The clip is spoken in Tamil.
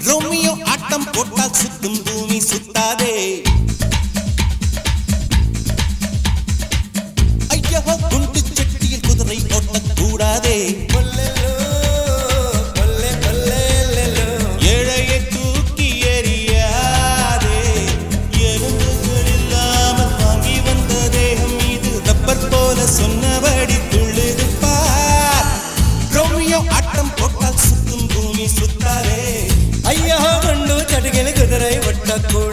ரோமியோ ஆட்டம் போட்டால் சுத்தும் பூமி சுத்தாதே. ஐயோ குண்டு சட்டியில் குதிரை ஓட்டக்கூடாதே. ஏழையை தூக்கி எறியாதே. எலும்புகள் இல்லாமல் வாங்கி வந்த தேகம் இது ரப்பர் போல சொன்னபடி துள்ளிருப்பார். ரோமியோ ஆட்டம் போட்டால் சுத்தும் பூமி சுத்தாதே. ஐயா மண்ணு சடுகின குதிரை ஒட்டக்கூடாதே.